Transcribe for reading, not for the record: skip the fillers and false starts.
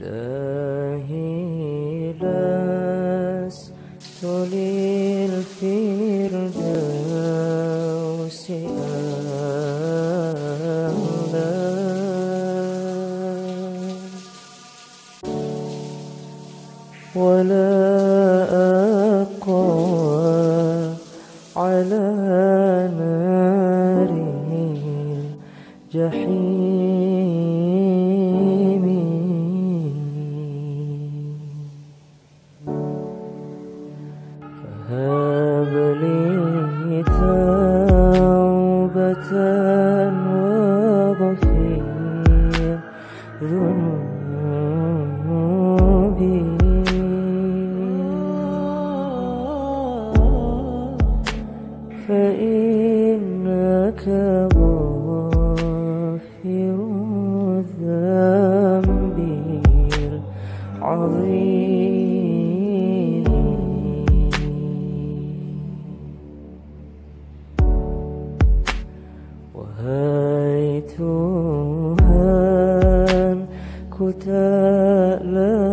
إلهي لست للفردوس أهلا، ولا أقوى على نار الجحيم، فهب لي توبة واغفر ذنوبي، فإنك غافر الذنب العظيم. وهيتها كتالا